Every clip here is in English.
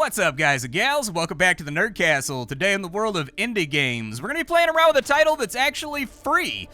What's up, guys and gals? Welcome back to the Nerd Castle. Today in the world of indie games, we're going to be playing around with a title that's actually free.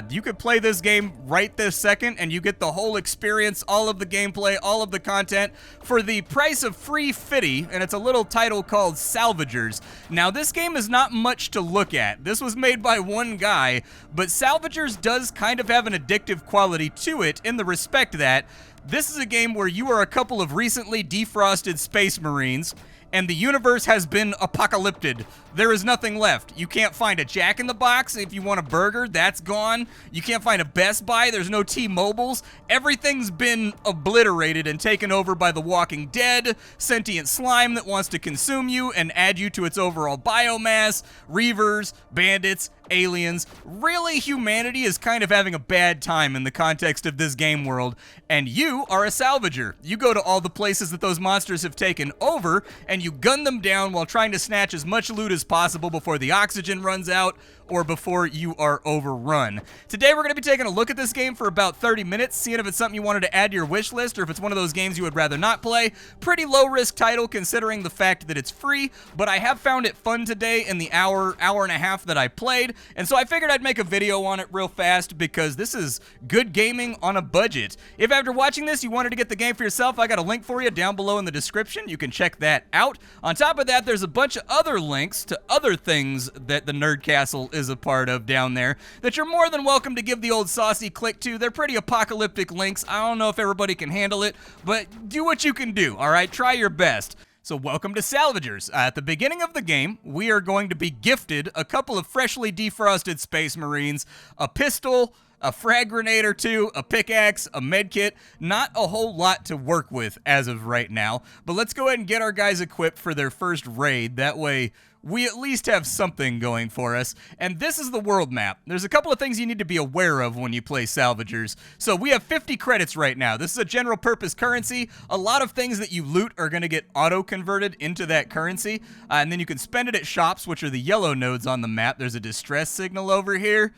You could play this game right this second, and you get the whole experience, all of the gameplay, all of the content, for the price of free fitty, and it's a little title called Salvagers. Now, this game is not much to look at. This was made by one guy, but Salvagers does kind of have an addictive quality to it in the respect that this is a game where you are a couple of recently defrosted space marines, and the universe has been apocalyptic. There is nothing left. You can't find a Jack in the Box if you want a burger, that's gone. You can't find a Best Buy, there's no T-Mobiles. Everything's been obliterated and taken over by the Walking Dead, sentient slime that wants to consume you and add you to its overall biomass, reavers, bandits, aliens. Really, humanity is kind of having a bad time in the context of this game world, and you are a salvager. You go to all the places that those monsters have taken over, and you gun them down while trying to snatch as much loot as possible before the oxygen runs out or before you are overrun. Today we're going to be taking a look at this game for about 30 minutes, seeing if it's something you wanted to add to your wish list or if it's one of those games you would rather not play. Pretty low risk title considering the fact that it's free, but I have found it fun today in the hour and a half that I played, and so I figured I'd make a video on it real fast because this is good gaming on a budget. If after watching this you wanted to get the game for yourself, I got a link for you down below in the description. You can check that out. On top of that, there's a bunch of other links to other things that the Nerd Castle is a part of down there that you're more than welcome to give the old saucy click to. They're pretty apocalyptic links. I don't know if everybody can handle it, but do what you can do, all right? Try your best. So welcome to Salvagers. At the beginning of the game, we are going to be gifted a couple of freshly defrosted space marines, a pistol, a frag grenade or two, a pickaxe, a medkit. Not a whole lot to work with as of right now, but let's go ahead and get our guys equipped for their first raid. That way, we at least have something going for us. And this is the world map. There's a couple of things you need to be aware of when you play Salvagers. So we have 50 credits right now. This is a general purpose currency. A lot of things that you loot are going to get auto-converted into that currency. And then you can spend it at shops, which are the yellow nodes on the map. There's a distress signal over here.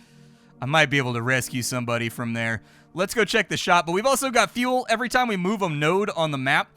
I might be able to rescue somebody from there. Let's go check the shop. But we've also got fuel. Every time we move a node on the map,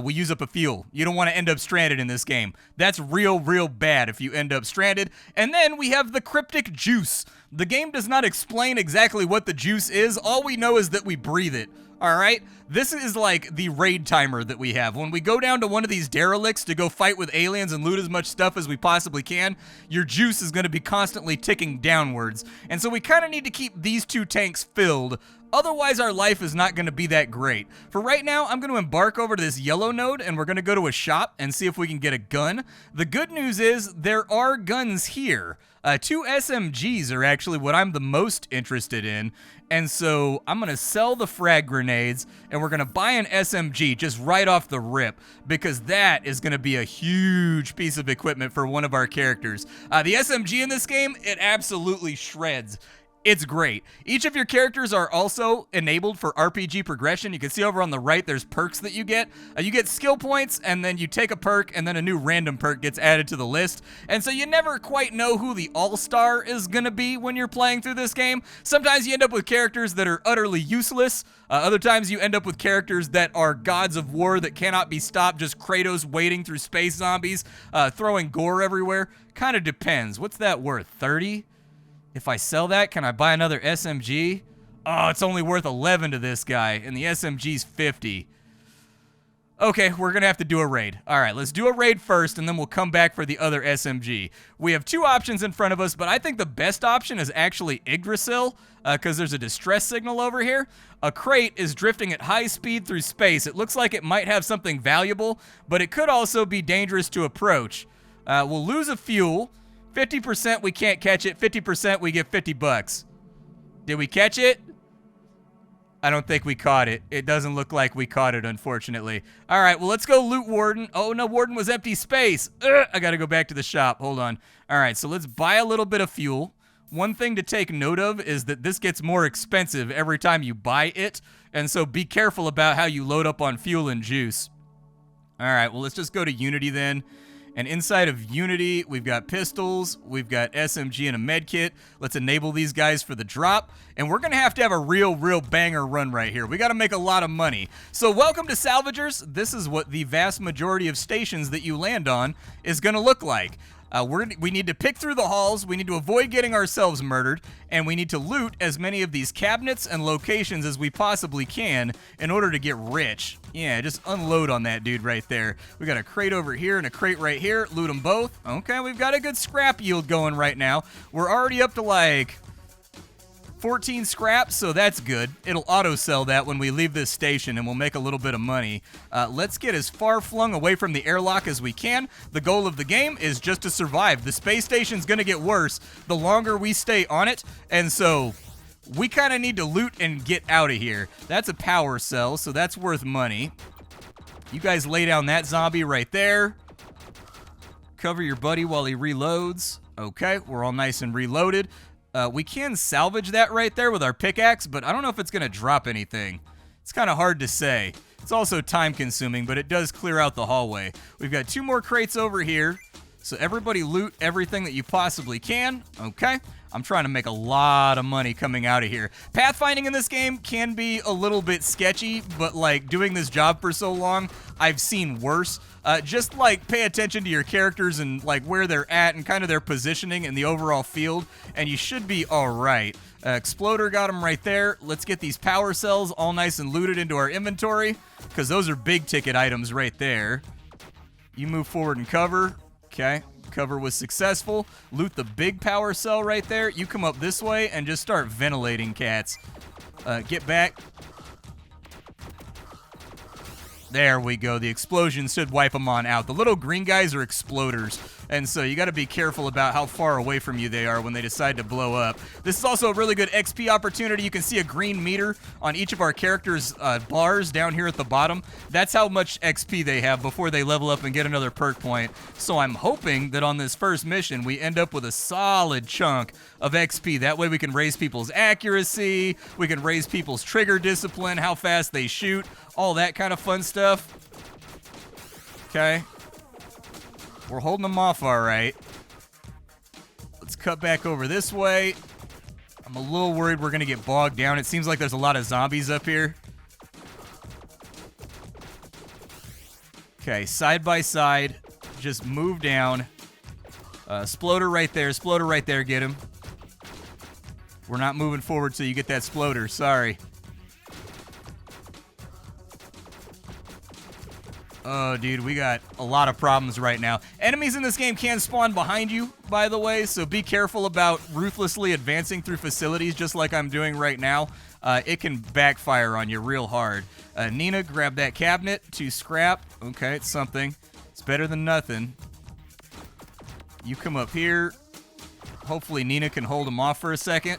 we use up a fuel. You don't want to end up stranded in this game. That's real bad if you end up stranded. And then we have the cryptic juice. The game does not explain exactly what the juice is. All we know is that we breathe it. All right? This is like the raid timer that we have. When we go down to one of these derelicts to go fight with aliens and loot as much stuff as we possibly can, your juice is going to be constantly ticking downwards. And so we kind of need to keep these two tanks filled. Otherwise, our life is not going to be that great. For right now, I'm going to embark over to this yellow node, and we're going to go to a shop and see if we can get a gun. The good news is there are guns here. 2 SMGs are actually what I'm the most interested in, and so I'm going to sell the frag grenades, and we're going to buy an SMG just right off the rip, because that is going to be a huge piece of equipment for one of our characters. The SMG in this game, it absolutely shreds. It's great. Each of your characters are also enabled for RPG progression. You can see over on the right, there's perks that you get. You get skill points, and then you take a perk, and then a new random perk gets added to the list. And so you never quite know who the all-star is going to be when you're playing through this game. Sometimes you end up with characters that are utterly useless. Other times you end up with characters that are gods of war that cannot be stopped, just Kratos wading through space zombies, throwing gore everywhere. Kind of depends. What's that worth, 30? If I sell that, can I buy another SMG? Oh, it's only worth 11 to this guy, and the SMG's 50. Okay, we're going to have to do a raid. All right, let's do a raid first, and then we'll come back for the other SMG. We have 2 options in front of us, but I think the best option is actually Yggdrasil, because there's a distress signal over here. A crate is drifting at high speed through space. It looks like it might have something valuable, but it could also be dangerous to approach. We'll lose a fuel. 50% we can't catch it, 50% we get 50 bucks. Did we catch it? I don't think we caught it. It doesn't look like we caught it, unfortunately. All right, well, let's go loot Warden. Oh, no, Warden was empty space. I got to go back to the shop. Hold on. All right, so let's buy a little bit of fuel. One thing to take note of is that this gets more expensive every time you buy it, and so be careful about how you load up on fuel and juice. All right, well, let's just go to Unity then. And inside of Unity, we've got pistols, we've got SMG and a med kit. Let's enable these guys for the drop. And we're going to have a real banger run right here. We got to make a lot of money. So welcome to Salvagers. This is what the vast majority of stations that you land on is going to look like. We need to pick through the halls, we need to avoid getting ourselves murdered, and we need to loot as many of these cabinets and locations as we possibly can in order to get rich. Yeah, just unload on that dude right there. We got a crate over here and a crate right here. Loot them both. Okay, we've got a good scrap yield going right now. We're already up to like 14 scraps, so that's good. It'll auto-sell that when we leave this station, and we'll make a little bit of money. Let's get as far flung away from the airlock as we can. The goal of the game is just to survive. The space station's going to get worse the longer we stay on it, and so we kind of need to loot and get out of here. That's a power cell, so that's worth money. You guys lay down that zombie right there. Cover your buddy while he reloads. Okay, we're all nice and reloaded. We can salvage that right there with our pickaxe, but I don't know if it's going to drop anything. It's kind of hard to say. It's also time-consuming, but it does clear out the hallway. We've got 2 more crates over here, so everybody loot everything that you possibly can. Okay, I'm trying to make a lot of money coming out of here. Pathfinding in this game can be a little bit sketchy, but like doing this job for so long, I've seen worse. Just like pay attention to your characters and like where they're at and kind of their positioning in the overall field, and you should be all right. Exploder got them right there. Let's get these power cells all nice and looted into our inventory, because those are big ticket items right there. You move forward and cover. Okay, cover was successful. Loot the big power cell right there. You come up this way and just start ventilating cats. Get back. There we go. The explosion should wipe them on out. The little green guys are exploders, and so you got to be careful about how far away from you they are when they decide to blow up. This is also a really good XP opportunity. You can see a green meter on each of our characters' bars down here at the bottom. That's how much XP they have before they level up and get another perk point. So I'm hoping that on this first mission, we end up with a solid chunk of XP. That way we can raise people's accuracy, we can raise people's trigger discipline, how fast they shoot, all that kind of fun stuff. Okay. We're holding them off all right. Let's cut back over this way. I'm a little worried we're going to get bogged down. It seems like there's a lot of zombies up here. Okay, side by side. Just move down. Sploder right there, get him. We're not moving forward till you get that sploder, sorry. Oh, dude, we got a lot of problems right now. Enemies in this game can spawn behind you, by the way, so be careful about ruthlessly advancing through facilities just like I'm doing right now. It can backfire on you real hard. Nina, grab that cabinet to scrap. Okay, it's something. It's better than nothing. You come up here. Hopefully Nina can hold him off for a second.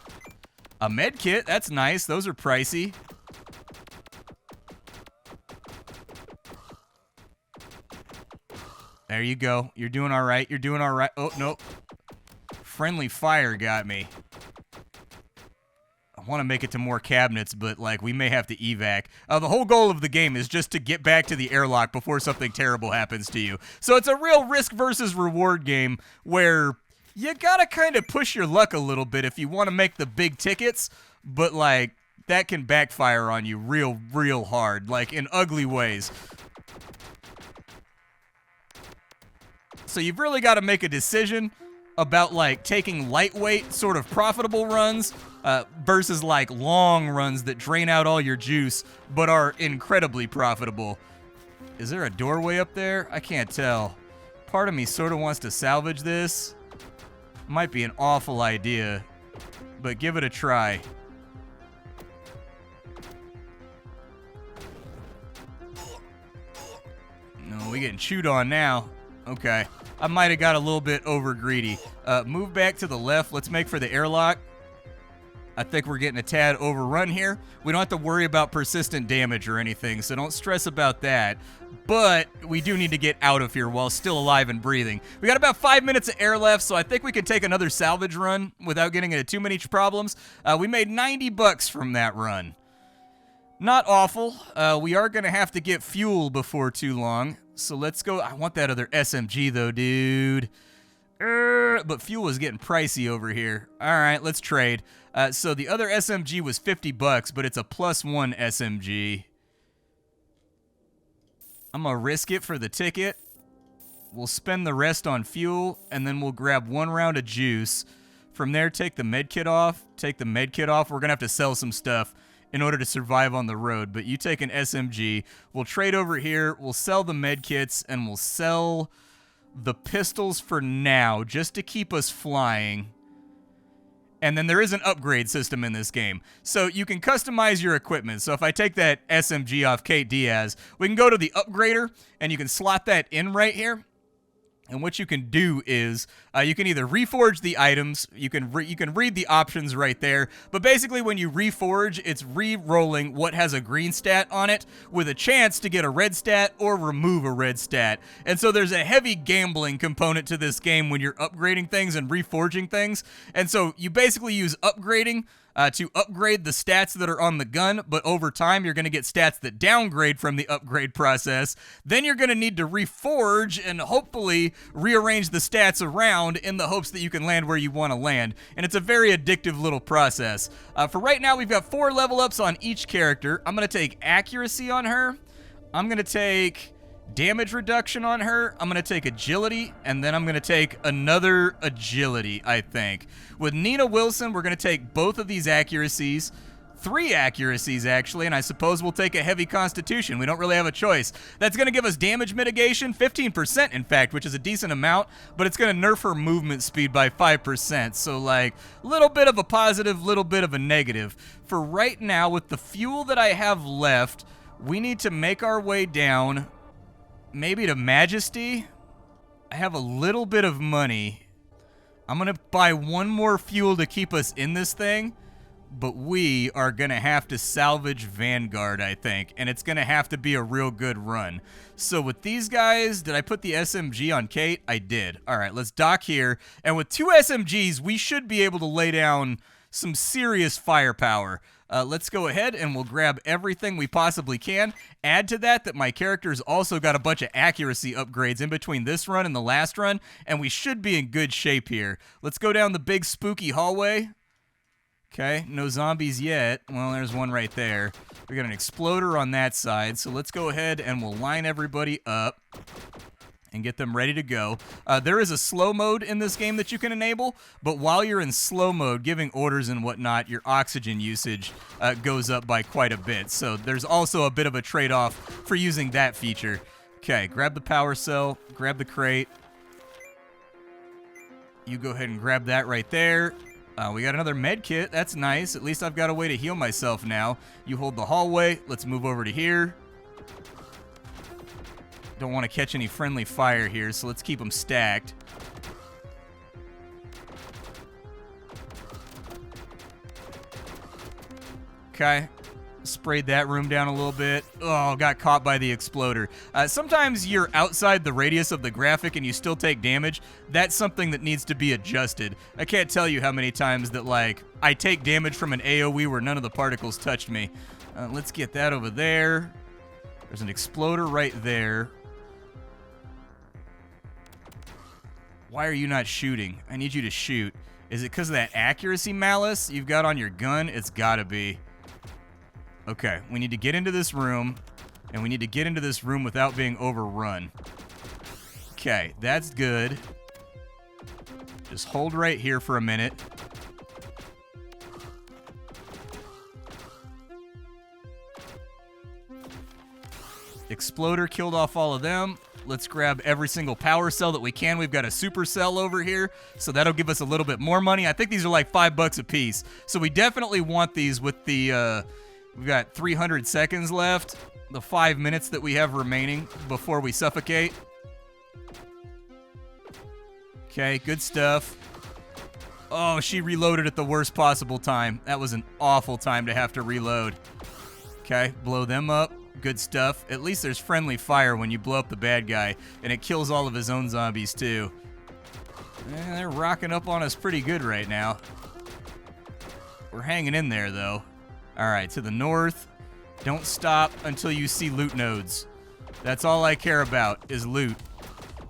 A med kit, that's nice. Those are pricey. There you go. You're doing all right. You're doing all right. Oh, no. Friendly fire got me. I want to make it to more cabinets, but, like, we may have to evac. The whole goal of the game is just to get back to the airlock before something terrible happens to you. So it's a real risk versus reward game where you gotta kind of push your luck a little bit if you want to make the big tickets, but, like, that can backfire on you real hard, like, in ugly ways. So you've really got to make a decision about like taking lightweight sort of profitable runs versus like long runs that drain out all your juice but are incredibly profitable. Is there a doorway up there? I can't tell. Part of me sort of wants to salvage this. Might be an awful idea, but give it a try. No, we getting chewed on now. Okay. I might have got a little bit over greedy. Move back to the left. Let's make for the airlock. I think we're getting a tad overrun here. We don't have to worry about persistent damage or anything, so don't stress about that. But we do need to get out of here while still alive and breathing. We got about 5 minutes of air left, so I think we can take another salvage run without getting into too many problems. We made 90 bucks from that run. Not awful. We are going to have to get fuel before too long. So let's go. I want that other SMG though, dude. But fuel is getting pricey over here. All right, let's trade. So the other SMG was $50, but it's a +1 SMG. I'm gonna risk it for the ticket. We'll spend the rest on fuel, and then we'll grab 1 round of juice. From there, take the med kit off. Take the med kit off. We're gonna have to sell some stuff in order to survive on the road, but you take an SMG. We'll trade over here. We'll sell the med kits, and we'll sell the pistols for now, just to keep us flying. And then there is an upgrade system in this game. So you can customize your equipment. So if I take that SMG off Kate Diaz, we can go to the upgrader, and you can slot that in right here. And what you can do is you can either reforge the items. You can read the options right there. But basically, when you reforge, it's re-rolling what has a green stat on it with a chance to get a red stat or remove a red stat. And so there's a heavy gambling component to this game when you're upgrading things and reforging things. And so you basically use upgrading to upgrade the stats that are on the gun, but over time you're going to get stats that downgrade from the upgrade process. Then you're going to need to reforge and hopefully rearrange the stats around in the hopes that you can land where you want to land. And it's a very addictive little process. For right now, we've got 4 level ups on each character. I'm going to take accuracy on her. I'm going to take damage reduction on her. I'm going to take agility, and then I'm going to take another agility, I think. With Nina Wilson, we're going to take both of these accuracies. 3 accuracies, actually, and I suppose we'll take a heavy constitution. We don't really have a choice. That's going to give us damage mitigation, 15%, in fact, which is a decent amount, but it's going to nerf her movement speed by 5%. So, like, a little bit of a positive, little bit of a negative. For right now, with the fuel that I have left, we need to make our way down maybe to Majesty. I have a little bit of money. I'm going to buy 1 more fuel to keep us in this thing, but we are going to have to salvage Vanguard, I think, and it's going to have to be a real good run. So with these guys, did I put the SMG on Kate? I did. All right, let's dock here, and with 2 SMGs, we should be able to lay down some serious firepower. Let's go ahead and we'll grab everything we possibly can. Add to that my character's also got a bunch of accuracy upgrades in between this run and the last run, and we should be in good shape here. Let's go down the big spooky hallway. Okay, no zombies yet. Well, there's one right there. We got an exploder on that side, so let's go ahead and we'll line everybody up and get them ready to go. There is a slow mode in this game that you can enable, but while you're in slow mode, giving orders and whatnot, your oxygen usage goes up by quite a bit. So there's also a bit of a trade-off for using that feature. Okay, grab the power cell, grab the crate. You go ahead and grab that right there. We got another med kit. That's nice. At least I've got a way to heal myself now. You hold the hallway. Let's move over to here. Don't want to catch any friendly fire here, so let's keep them stacked. Okay. Sprayed that room down a little bit. Oh, got caught by the exploder. Sometimes you're outside the radius of the graphic and you still take damage. That's something that needs to be adjusted. I can't tell you how many times that, like, I take damage from an AoE where none of the particles touched me. Let's get that over there. There's an exploder right there. Why are you not shooting? I need you to shoot. Is it because of that accuracy malice you've got on your gun? It's gotta be. Okay, we need to get into this room, and we need to get into this room without being overrun. Okay, that's good. Just hold right here for a minute. Exploder killed off all of them. Let's grab every single power cell that we can. We've got a super cell over here, so that'll give us a little bit more money. I think these are like $5 a piece. So we definitely want these with the, we've got 300 seconds left. The 5 minutes that we have remaining before we suffocate. Okay, good stuff. Oh, she reloaded at the worst possible time. That was an awful time to have to reload. Okay, blow them up. Good stuff. At least there's friendly fire when you blow up the bad guy, and it kills all of his own zombies too. They're rocking up on us pretty good right now. We're hanging in there though. All right, to the north. Don't stop until you see loot nodes. That's all I care about is loot.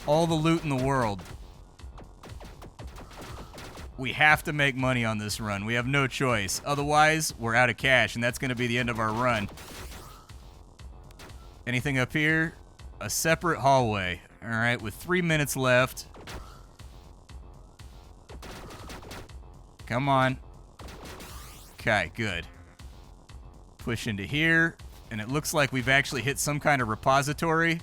All the loot in the world. We have to make money on this run. We have no choice. Otherwise, we're out of cash, and that's going to be the end of our run. Anything up here? A separate hallway. All right, with 3 minutes left. Come on. Okay, good. Push into here, and it looks like we've actually hit some kind of repository.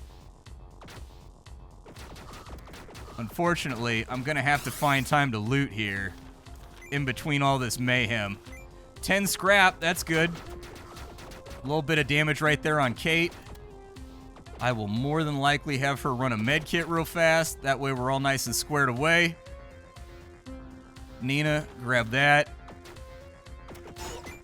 Unfortunately, I'm going to have to find time to loot here in between all this mayhem. 10 scrap, that's good. A little bit of damage right there on Kate. I will more than likely have her run a med kit real fast. That way we're all nice and squared away. Nina, grab that.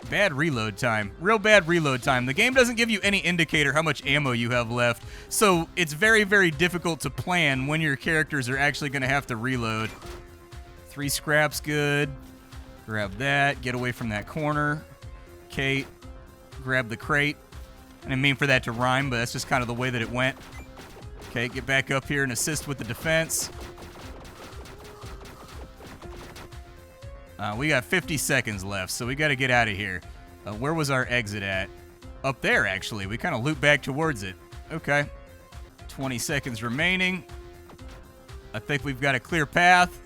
Bad reload time. Real bad reload time. The game doesn't give you any indicator how much ammo you have left, so it's very, very difficult to plan when your characters are actually going to have to reload. 3 scraps, good. Grab that. Get away from that corner. Kate, grab the crate. I didn't mean for that to rhyme, but that's just kind of the way that it went. Okay, get back up here and assist with the defense. We got 50 seconds left, so we got to get out of here. Where was our exit at? Up there, actually. We kind of loop back towards it. Okay. 20 seconds remaining. I think we've got a clear path.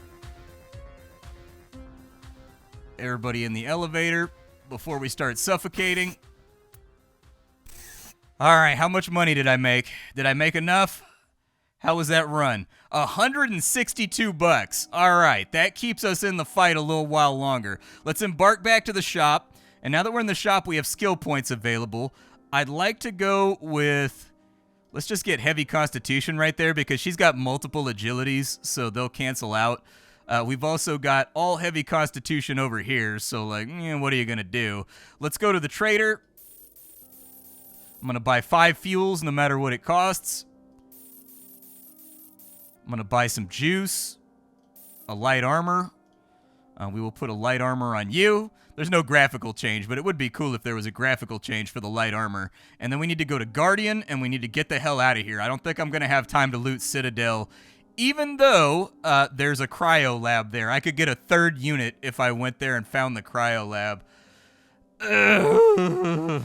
Everybody in the elevator before we start suffocating. All right, how much money did I make? Did I make enough? How was that run? 162 bucks. All right, that keeps us in the fight a little while longer. Let's embark back to the shop. And now that we're in the shop, we have skill points available. I'd like to go with, let's just get heavy constitution right there because she's got multiple agilities, so they'll cancel out. We've also got all heavy constitution over here, so like, what are you going to do? Let's go to the trader. I'm going to buy 5 fuels no matter what it costs. I'm going to buy some juice, a light armor. We will put a light armor on you. There's no graphical change, but it would be cool if there was a graphical change for the light armor. And then we need to go to Guardian, and we need to get the hell out of here. I don't think I'm going to have time to loot Citadel, even though there's a cryo lab there. I could get a 3rd unit if I went there and found the cryo lab. Ugh.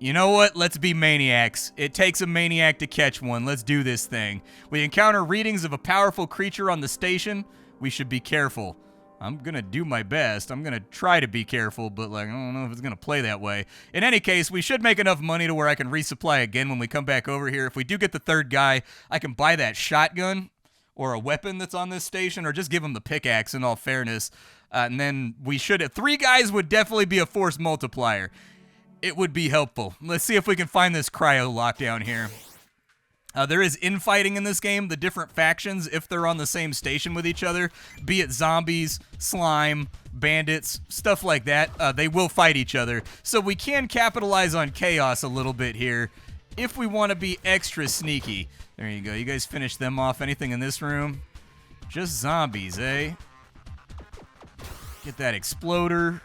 You know what? Let's be maniacs. It takes a maniac to catch one. Let's do this thing. We encounter readings of a powerful creature on the station. We should be careful. I'm going to do my best. I'm going to try to be careful, but like I don't know if it's going to play that way. In any case, we should make enough money to where I can resupply again when we come back over here. If we do get the 3rd guy, I can buy that shotgun or a weapon that's on this station, or just give him the pickaxe in all fairness. And then we should, 3 guys would definitely be a force multiplier. It would be helpful. Let's see if we can find this cryo lockdown here. There is infighting in this game. The different factions, if they're on the same station with each other, be it zombies, slime, bandits, stuff like that, they will fight each other. So we can capitalize on chaos a little bit here if we want to be extra sneaky. There you go. You guys finish them off. Anything in this room? Just zombies, eh? Get that exploder.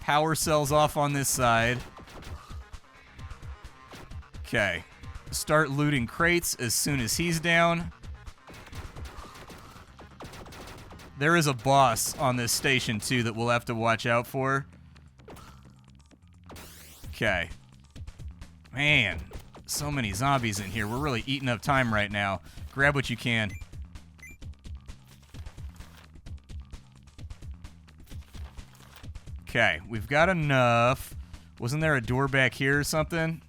Power cells off on this side. Okay. Start looting crates as soon as he's down. There is a boss on this station, too, that we'll have to watch out for. Okay. Man, so many zombies in here. We're really eating up time right now. Grab what you can. Okay, we've got enough. Wasn't there a door back here or something?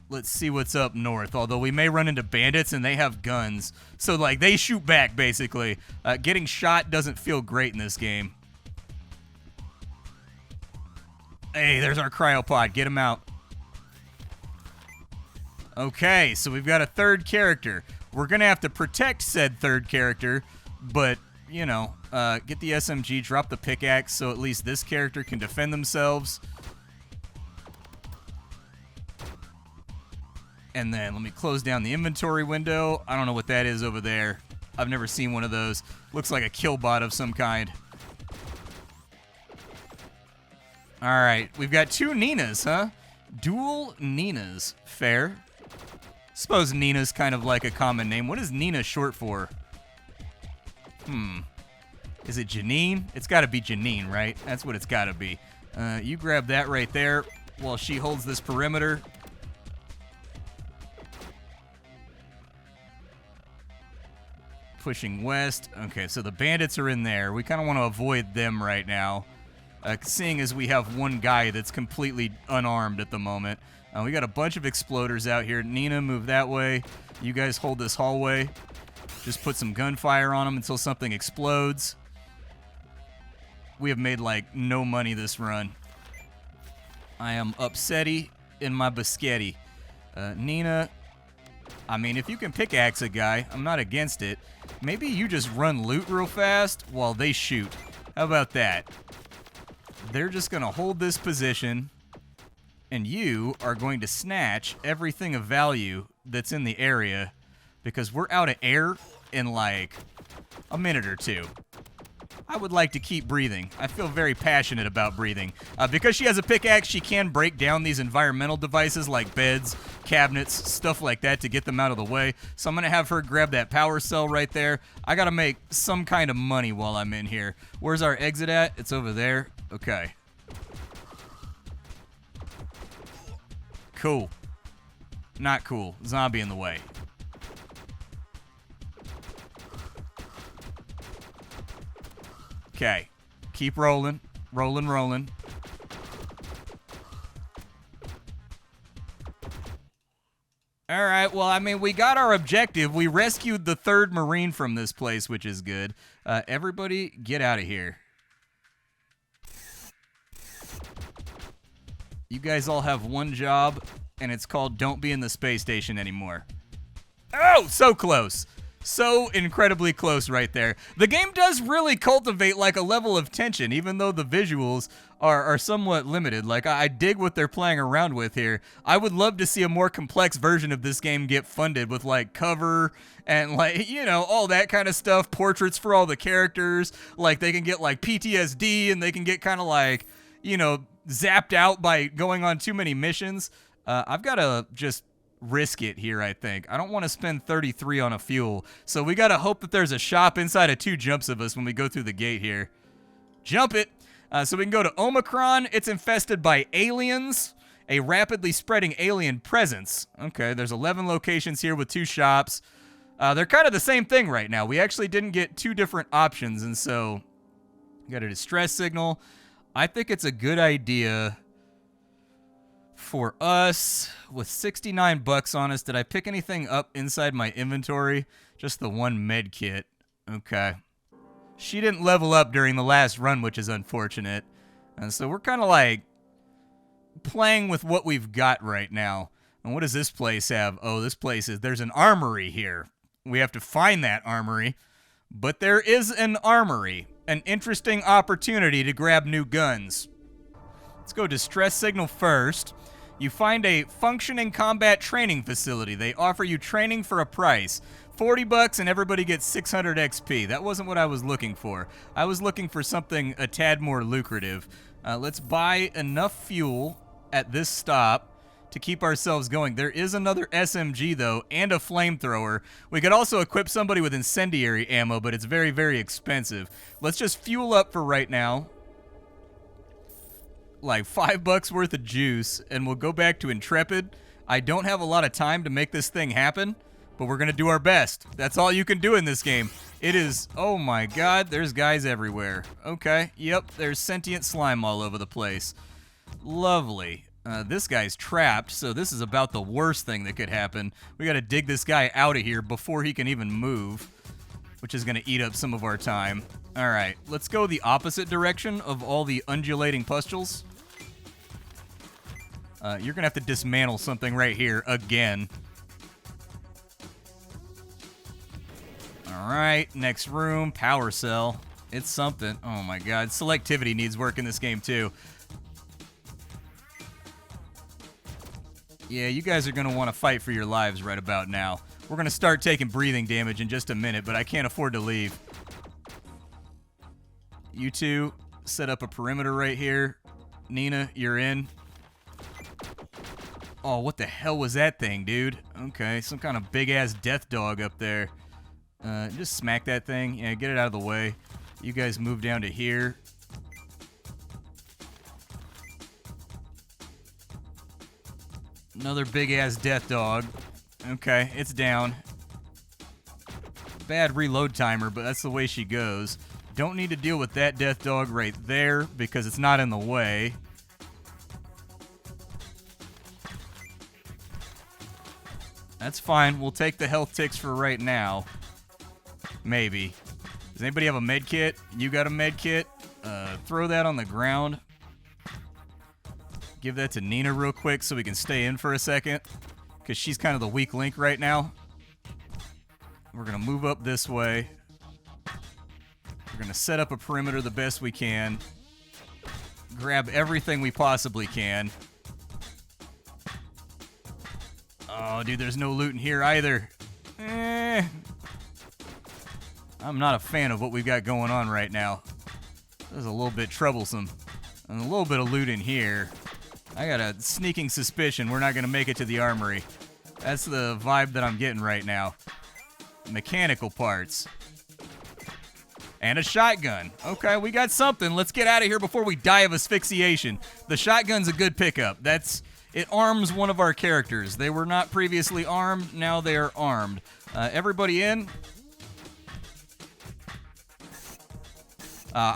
Let's see what's up north, although we may run into bandits and they have guns. So, like, they shoot back, basically. Getting shot doesn't feel great in this game. Hey, there's our cryopod. Get him out. Okay, so we've got a 3rd character. We're going to have to protect said 3rd character, but, you know, get the SMG, drop the pickaxe, so at least this character can defend themselves. And then let me close down the inventory window. I don't know what that is over there. I've never seen one of those. Looks like a kill bot of some kind. All right, we've got 2 Ninas, huh? Dual Ninas. Fair. Suppose Nina's kind of like a common name. What is Nina short for? Is it Janine? It's got to be Janine, right? That's what it's got to be. You grab that right there while she holds this perimeter. Pushing west. Okay, so the bandits are in there. We kind of want to avoid them right now, seeing as we have one guy that's completely unarmed at the moment. We got a bunch of exploders out here. Nina, move that way. You guys hold this hallway. Just put some gunfire on them until something explodes. We have made, like, no money this run. I am upsetty in my biscotti. Nina, I mean, if you can pickaxe a guy, I'm not against it. Maybe you just run loot real fast while they shoot. How about that? They're just going to hold this position, and you are going to snatch everything of value that's in the area because we're out of air in, like, a minute or two. I would like to keep breathing. I feel very passionate about breathing. Because she has a pickaxe, she can break down these environmental devices like beds, cabinets, stuff like that to get them out of the way. So I'm going to have her grab that power cell right there. I got to make some kind of money while I'm in here. Where's our exit at? It's over there. Okay. Cool. Not cool. Zombie in the way. Okay. Keep rolling. Rolling. All right. Well, I mean, we got our objective. We rescued the third Marine from this place, which is good. Everybody get out of here. You guys all have one job, and it's called don't be in the space station anymore. Oh, so close. So incredibly close right there. The game does really cultivate like a level of tension, even though the visuals are somewhat limited. Like, I dig what they're playing around with here. I would love to see a more complex version of this game get funded with like cover and like, you know, all that kind of stuff. Portraits for all the characters. Like they can get like PTSD and they can get kind of like, you know, zapped out by going on too many missions. I've got to just risk it here, I think. I don't want to spend 33 on a fuel. So we got to hope that there's a shop inside of 2 jumps of us when we go through the gate here. Jump it. So we can go to Omicron. It's infested by aliens, a rapidly spreading alien presence. Okay, there's 11 locations here with 2 shops. They're kind of the same thing right now. We actually didn't get 2 different options, and so we got a distress signal. I think it's a good idea for us with 69 bucks on us. Did I pick anything up inside my inventory? Just the 1 med kit. Okay. She didn't level up during the last run, which is unfortunate. And so we're kind of like playing with what we've got right now. And what does this place have? Oh, this place is, there's an armory here. We have to find that armory. But there is an armory. An interesting opportunity to grab new guns. Let's go distress signal first. You find a functioning combat training facility. They offer you training for a price. 40 bucks and everybody gets 600 XP. That wasn't what I was looking for. I was looking for something a tad more lucrative. Let's buy enough fuel at this stop to keep ourselves going. There is another SMG, though, and a flamethrower. We could also equip somebody with incendiary ammo, but it's very, very expensive. Let's just fuel up for right now. Like $5 worth of juice, and we'll go back to Intrepid. I don't have a lot of time to make this thing happen, but we're going to do our best. That's all you can do in this game. It is, oh my god, there's guys everywhere. Okay, yep, there's sentient slime all over the place. Lovely. This guy's trapped, so this is about the worst thing that could happen. We got to dig this guy out of here before he can even move, which is going to eat up some of our time. All right, let's go the opposite direction of all the undulating pustules. You're going to have to dismantle something right here again. All right, next room, power cell. It's something. Oh my god, selectivity needs work in this game too. Yeah, you guys are going to want to fight for your lives right about now. We're going to start taking breathing damage in just a minute, but I can't afford to leave. You two, set up a perimeter right here. Nina, you're in. Oh, what the hell was that thing, dude? Okay, some kind of big-ass death dog up there. Just smack that thing. Yeah, get it out of the way. You guys move down to here. Another big-ass death dog. Okay, it's down. Bad reload timer, but that's the way she goes. Don't need to deal with that death dog right there because it's not in the way. That's fine. We'll take the health ticks for right now. Maybe. Does anybody have a med kit? You got a med kit? Throw that on the ground. Give that to Nina real quick so we can stay in for a second, because she's kind of the weak link right now. We're going to move up this way. We're going to set up a perimeter the best we can. Grab everything we possibly can. Oh, dude, there's no loot in here either. I'm not a fan of what we've got going on right now. This is a little bit troublesome. And a little bit of loot in here. I got a sneaking suspicion we're not going to make it to the armory. That's the vibe that I'm getting right now. Mechanical parts. And a shotgun. Okay, we got something. Let's get out of here before we die of asphyxiation. The shotgun's a good pickup. It arms one of our characters. They were not previously armed. Now they are armed. Everybody in?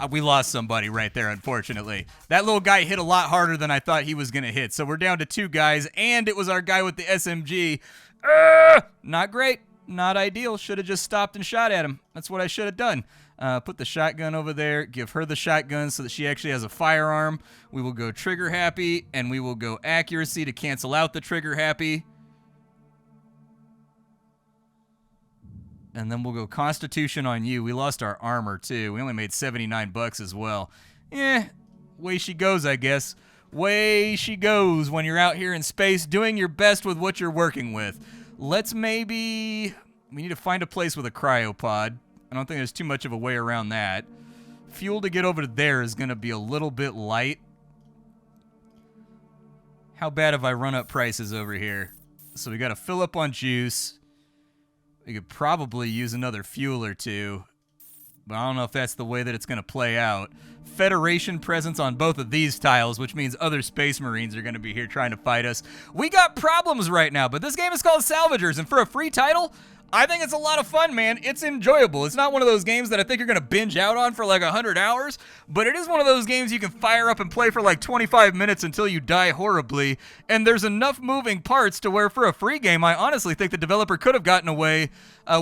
We lost somebody right there, unfortunately. That little guy hit a lot harder than I thought he was going to hit. So we're down to 2 guys, and it was our guy with the SMG. Not great. Not ideal. Should have just stopped and shot at him. That's what I should have done. Put the shotgun over there. Give her the shotgun so that she actually has a firearm. We will go trigger happy, and we will go accuracy to cancel out the trigger happy. And then we'll go Constitution on you. We lost our armor, too. We only made $79 as well. Way she goes, I guess. Way she goes when you're out here in space doing your best with what you're working with. Let's maybe... We need to find a place with a cryopod. I don't think there's too much of a way around that. Fuel to get over to there is going to be a little bit light. How bad have I run up prices over here? So we got to fill up on juice. We could probably use another fuel or two, but I don't know if that's the way that it's going to play out. Federation presence on both of these tiles, which means other Space Marines are going to be here trying to fight us. We got problems right now, but this game is called Salvagers, and for a free title, I think it's a lot of fun, man. It's enjoyable. It's not one of those games that I think you're going to binge out on for like 100 hours, but it is one of those games you can fire up and play for like 25 minutes until you die horribly, and there's enough moving parts to where for a free game, I honestly think the developer could have gotten away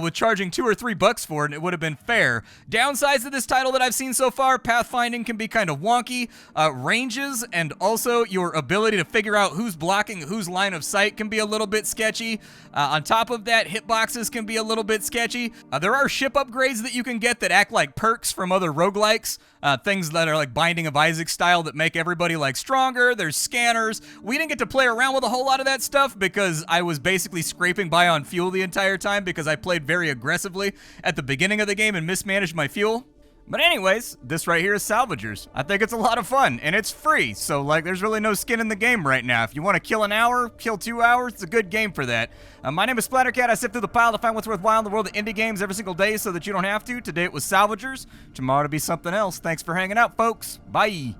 with charging $2 or $3 for it, and it would have been fair. Downsides to this title that I've seen so far, pathfinding can be kind of wonky. Ranges and also your ability to figure out who's blocking whose line of sight can be a little bit sketchy. On top of that, hitboxes can be a little bit sketchy. There are ship upgrades that you can get that act like perks from other roguelikes. Things that are like Binding of Isaac style that make everybody like stronger. There's scanners. We didn't get to play around with a whole lot of that stuff because I was basically scraping by on fuel the entire time because I played very aggressively at the beginning of the game and mismanaged my fuel. But anyways, this right here is Salvagers. I think it's a lot of fun, and it's free, so like there's really no skin in the game right now. If you want to kill an hour, kill 2 hours, it's a good game for that. My name is Splattercat. I sift through the pile to find what's worthwhile in the world of indie games every single day so that you don't have to. Today it was Salvagers. Tomorrow it'll be something else. Thanks for hanging out, folks. Bye.